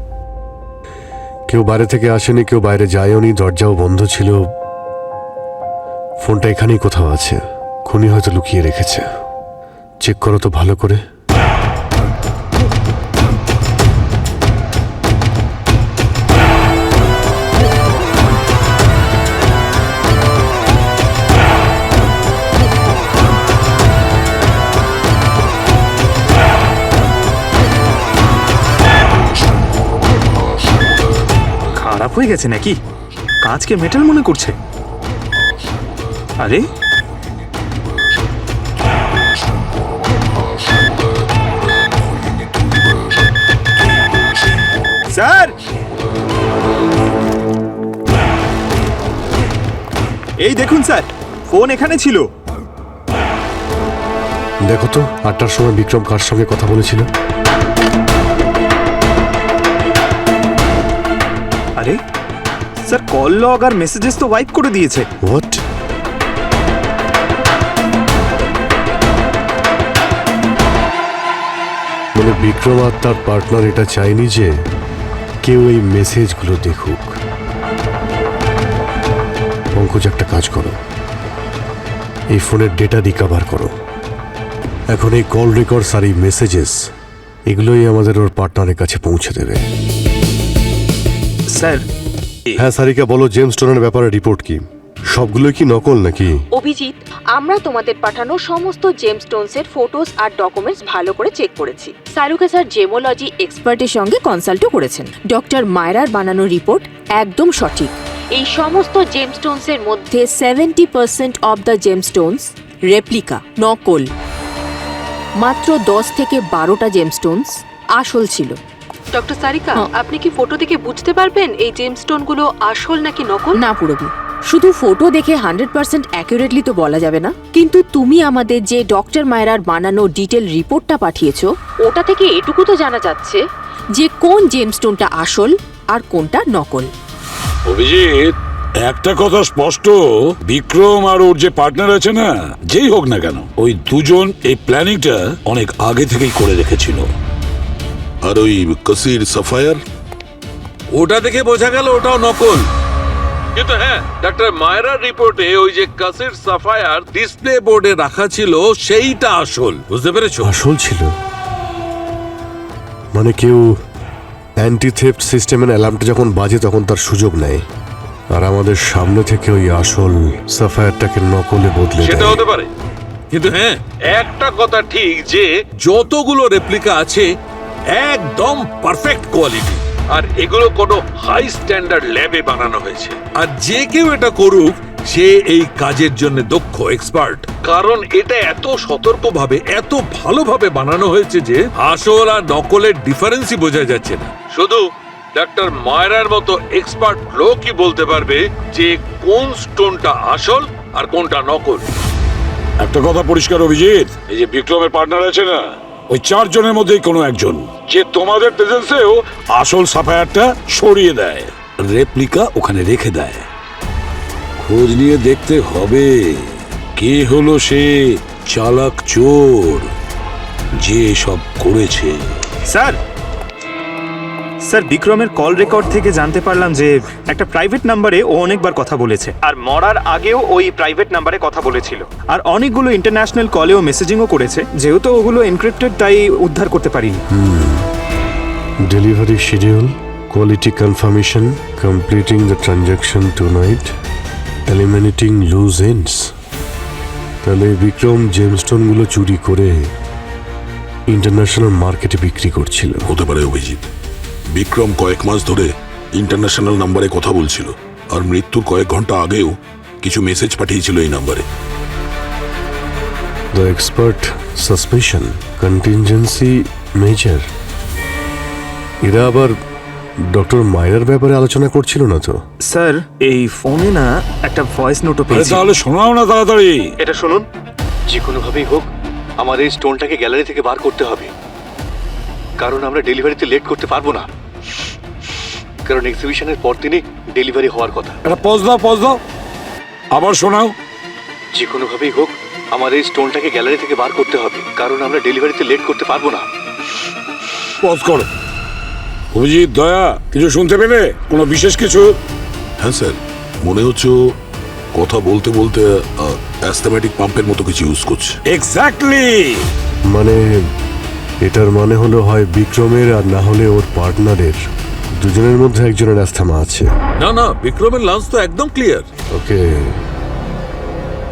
কেউ বাইরে থেকে আসেনি, কেউ বাইরে যায়ওনি, দরজাও বন্ধ ছিল। ফোনটা এখানেই কোথাও আছে। খুনি হয়তো লুকিয়ে রেখেছে। চেক করো তো ভালো করে। খারাপ হয়ে গেছে নাকি? কাঁচকে মেটাল মনে করছে। আরে স্যার, এই দেখুন স্যার, ফোন এখানে ছিল। দেখো তো 8টার সময় বিক্রম কার সঙ্গে কথা বলেছিল। আরে স্যার, কল লগ আর মেসেজেস তো ওয়াইপ করে দিয়েছে। হোয়াট? মানে বিক্রম আর তার পার্টনার এটা চায়নি যে কেউ এই মেসেজগুলো দেখুক। পঙ্কজ, একটা কাজ করো, এই ফোনের ডেটা রিকভার করো। এখন এই কল রেকর্ডস আর এই মেসেজেস এগুলোই আমাদের ওর পার্টনারের কাছে পৌঁছে দেবে। স্যার, হ্যাঁ সারিকা, বলো জেমস স্টোনের ব্যাপারে রিপোর্ট কি? সবগুলোই কি নকল নাকি? অভিজিৎ, আমরা তোমাদের পাঠানো সমস্ত জেমস্টোনসের ফটোস আর ডকুমেন্টস ভালো করে চেক করেছি। সালুকে স্যার জেমোলজি এক্সপার্টের সঙ্গে কনসাল্টও করেছেন। ডক্টর মায়রার বানানো রিপোর্ট একদম সঠিক। এই সমস্ত জেমস্টোনসের মধ্যে 70% অফ দ্য জেমস্টোনস রেপ্লিকা, নকল। মাত্র 10 থেকে 12টা জেমস্টোনস আসল ছিল। ডক্টর সারিকা, আপনি কি ফটো দেখে বুঝতে পারবেন এই জেমস্টোন গুলো আসল নাকি নকল? না পুরবি, শুধু ফটো দেখে 100% অ্যাকুরেটলি তো বলা যাবে না। কিন্তু তুমি আমাদের যে ডক্টর মায়রার বানানো ডিটেল রিপোর্টটা পাঠিয়েছো, ওটা থেকে এটুকু তো জানা যাচ্ছে যে কোন জেমস্টোনটা আসল আর কোনটা নকল। অভিজিৎ, একটা কথা স্পষ্ট, বিক্রম আর ওর যে পার্টনার আছে না, যেই হোক না কেন, ওই দুজন এই প্ল্যানিংটা অনেক আগে থেকেই করে রেখেছিল। আর ওই কাসির সাফায়ার, ওটা দেখে বোঝা গেল ওটাও নকল। কিন্তু হ্যাঁ, ডাক্তার মায়েরার রিপোর্টে ওই যে কাসির সাফায়ার ডিসপ্লে বোর্ডে রাখা ছিল সেইটা আসল। বুঝতে পেরেছো? আসল ছিল মানে কেউ অ্যান্টি থেফট সিস্টেমের অ্যালার্মটা যখন বাজে তখন তার সুযোগ নেয়, আর আমাদের সামনে থেকে ওই আসল সাফায়ারটাকে নকলে বদলে সেটা দেয়। হতে পারে, কিন্তু হ্যাঁ একটা কথা ঠিক যে যতগুলো রেপ্লিকা আছে একদম পারফেক্ট কোয়ালিটি, আর এগুলো কোনো হাই স্ট্যান্ডার্ড ল্যাবে বানানো হয়েছে। আর যে কেউ এটা করুক সে এই কাজের জন্য দক্ষ এক্সপার্ট, কারণ এটা এত সতর্কভাবে এত ভালোভাবে বানানো হয়েছে যে আসল আর নকলের ডিফারেন্সই বোঝা যাচ্ছে না। শুধু ডক্টর মায়রার মতো এক্সপার্ট লোকই বলতে পারবে যে কোন স্টোনটা আসল আর কোনটা নকল। একটা কথা পরিষ্কার অভিজিৎ, এই যে বিক্রমের পার্টনার আছে না, ওই 4 জনের মধ্যেই কোনো একজন যে তোমাদের প্রেজেন্সেও আসল সাফায়ারটা সরিয়ে দেয়, রেপ্লিকা ওখানে রেখে দেয়। খোঁজ নিয়ে দেখতে হবে কে হলো সে চালাক চোর যে সব করেছে। স্যার বিক্রমের কল রেকর্ড থেকে জানতে পারলাম যে একটা প্রাইভেট নাম্বারে ও অনেকবার কথা বলেছে, আর মরার আগেও ওই প্রাইভেট নাম্বারে কথা বলেছিল, আর অনেকগুলো ইন্টারন্যাশনাল কলেও মেসেজিংও করেছে। যেহেতু ওগুলো এনক্রিপ্টেড তাই উদ্ধার করতে পারিনি। Delivery schedule, quality confirmation, completing the transaction tonight, eliminating loose ends. তাহলে বিক্রম জেমস্টোনগুলো চুরি করে ইন্টারন্যাশনাল মার্কেটে বিক্রি করছিল। হতে পারে অভিজিৎ। বিক্রম কয়েক মাস ধরে ইন্টারন্যাশনাল নাম্বারে কথা বলছিল, আর মৃত্যুর কয়েক ঘন্টা আগেও কিছু মেসেজ পাঠিয়েছিল এই নাম্বারে। The expert suspicion, contingency measure. এরা আবার ডক্টর মায়রার ব্যাপারে আলোচনা করছিল না তো? স্যার এই ফোনে না একটা ভয়েস নোটও পেয়েছি। তাহলে শোনাও না তাড়াতাড়ি। এটা শুনুন। যে কোনোভাবেই হোক আমার এই স্টোনটাকে গ্যালারি থেকে বার করতে হবে, কারণ আমরা ডেলিভারিতে লেট করতে পারবো না, কারণ এক্সিবিশনের পর দিনই ডেলিভারি হওয়ার কথা। এটা পজ দাও আবার শোনাও। যে কোনোভাবেই হোক আমার এই স্টোনটাকে গ্যালারি থেকে বার করতে হবে, কারণ আমরা ডেলিভারিতে লেট করতে পারবো না। পজ করো। অভিজিৎ, দয়া, কিছু শুনতে পেলে? কোনো বিশেষ কিছু? হ্যাঁ স্যার, মনে হচ্ছে ও কথা বলতে বলতে অ্যাস্থেমেটিক পাম্পের মতো কিছু ইউজ করছে। এক্স্যাক্টলি। মানে এটার মানে হলো হয় বিক্রমের আর না হলে ওর পার্টনারের, দুজনের মধ্যে একজনের অ্যাস্থমা আছে। না, বিক্রমের লাঞ্চ তো একদম ক্লিয়ার। ওকে,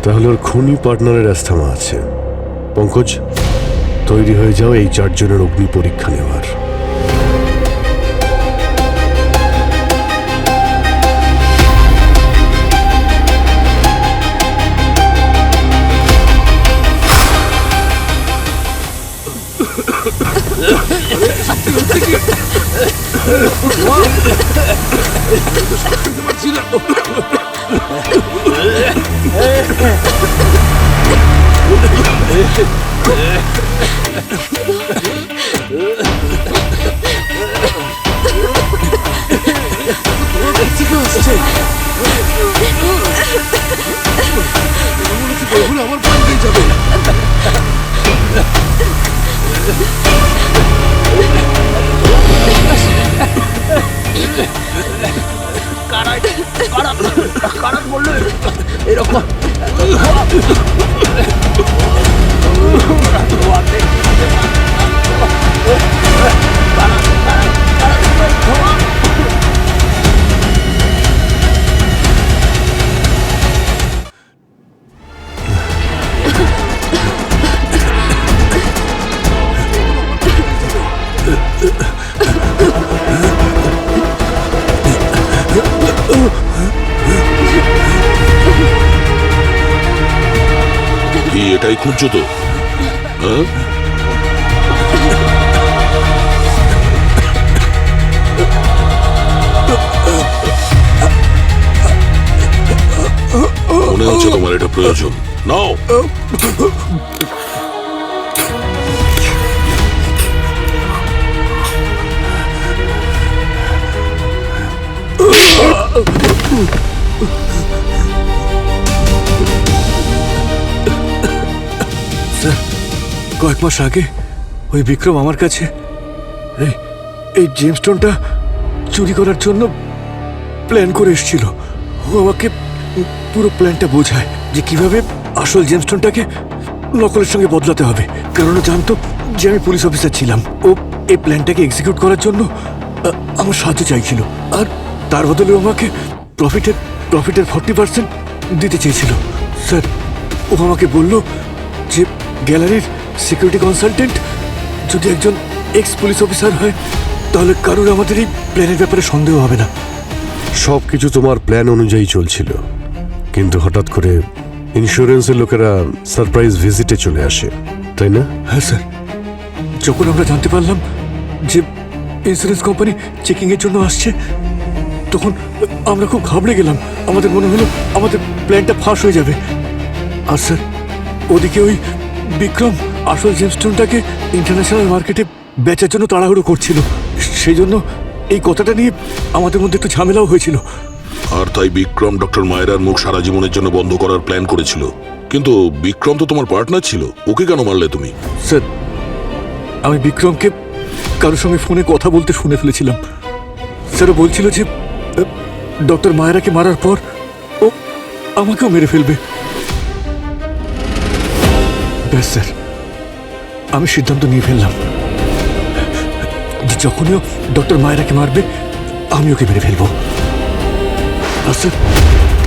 তাহলে ওর খুনি পার্টনারের অ্যাস্থমা আছে। পঙ্কজ, তৈরি হয়ে যাও এই 4 জনের অগ্নি পরীক্ষা নেওয়ার। এটাই খুঁজছো তো? হ্যাঁ, মনে হচ্ছে তোমার এটা প্রয়োজন। নাও। কয়েক মাস আগে ওই বিক্রম আমার কাছে এই জেমস্টোনটা চুরি করার জন্য প্ল্যান করে এসেছিল। ও আমাকে পুরো প্ল্যানটা বোঝায় যে কিভাবে আসল জেমস্টোনটাকে নকলের সঙ্গে বদলাতে হবে, কারণ ও জানতো যে আমি পুলিশ অফিসার ছিলাম। ও এই প্ল্যানটাকে এক্সিকিউট করার জন্য আমার সাহায্য চাইছিল, আর তার বদলে আমাকে প্রফিটের 40% দিতে চেয়েছিল। স্যার, ও আমাকে বলল যে গ্যালারির সিকিউরিটি কনসালটেন্ট যদি একজন এক্স পুলিশ অফিসার হয় তাহলে কারোর আমাদের এই প্ল্যানের ব্যাপারে সন্দেহ হবে না। সবকিছু তোমার প্ল্যান অনুযায়ী চলছিল, কিন্তু হঠাৎ করে ইন্স্যুরেন্সের লোকেরা সারপ্রাইজ ভিজিটে চলে আসে, তাই না? হ্যাঁ স্যার, যখন আমরা জানতে পারলাম যে ইন্স্যুরেন্স কোম্পানি চেকিংয়ের জন্য আসছে, তখন আমরা খুব ঘাবড়ে গেলাম। আমাদের মনে হলো আমাদের প্ল্যানটা ফাঁস হয়ে যাবে। আর স্যার, ওদিকে ওই বিক্রম আসল জেমস্টোনটাকে ইন্টারন্যাশনাল মার্কেটে বেচার জন্য তাড়াহুড়ো করছিল। সেই জন্য এই কথাটা নিয়ে আমাদের মধ্যে একটু ঝামেলাও হয়েছিল। আর তাই বিক্রম ডক্টর মায়েরার মুখ সারা জীবনের জন্য বন্ধ করার প্ল্যান করেছিল। কিন্তু বিক্রম তো তোমার পার্টনার ছিল, ওকে কেন মারলে তুমি? স্যার, আমি বিক্রমকে কারোর সঙ্গে ফোনে কথা বলতে শুনে ফেলেছিলাম। স্যার, ও বলছিল যে ডক্টর মায়েরাকে মারার পর ও আমাকেও মেরে ফেলবে। ব্যাস স্যার, আমি সিদ্ধান্ত নিয়ে ফেললাম যে যখনই ও ডক্টর মায়েরাকে মারবে, আমি ওকে মেরে ফেলবো। আর স্যার,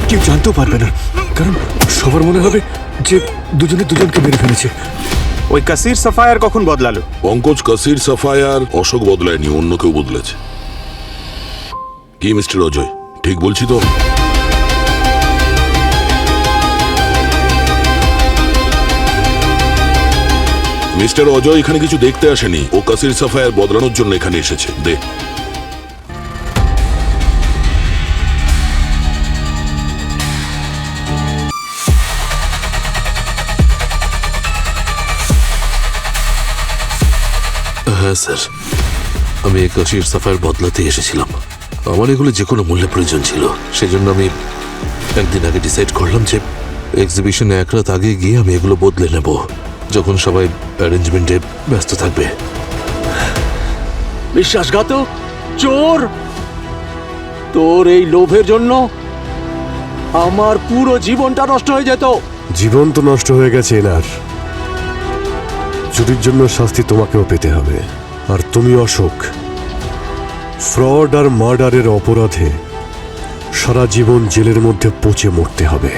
কেউ জানতেও পারবে না, কারণ সবার মনে হবে যে দুজনে দুজনকে মেরে ফেলেছে। ওই কাসির সাফায়ার কখন বদলালো? পঙ্কজ, কাসির সাফায়ার অশোক বদলায়নি, অন্য কেউ বদলেছে। কি মিস্টার অজয়, ঠিক বলছি তো? মিস্টার অজয় এখানে কিছু দেখতে আসেনি, ও কাসির সাফায়ার বদলানোর জন্য এখানে এসেছে। দে। হ্যাঁ স্যার, আমি এই কাশির সাফায়ার বদলাতে এসেছিলাম। আমার এগুলো যে কোনো মূল্যে প্রয়োজন ছিল। সেজন্য আমি একদিন আগে ডিসাইড করলাম যে এক্সিবিশনে এক রাত আগে গিয়ে আমি এগুলো বদলে নেব, যখন সবাই অ্যারেঞ্জমেন্টে ব্যস্ত থাকবে। বিশ্বাসঘাতক, চোর! তোর এই লোভের জন্য আমার পুরো জীবনটা নষ্ট হয়ে যেত। জীবন তো নষ্ট হয়ে গেছে এনার। চুরির জন্য শাস্তি তোমাকেও পেতে হবে। আর তুমি অশোক, ফ্রড আর মার্ডারের অপরাধে সারা জীবন জেলের মধ্যে পচে মরতে হবে।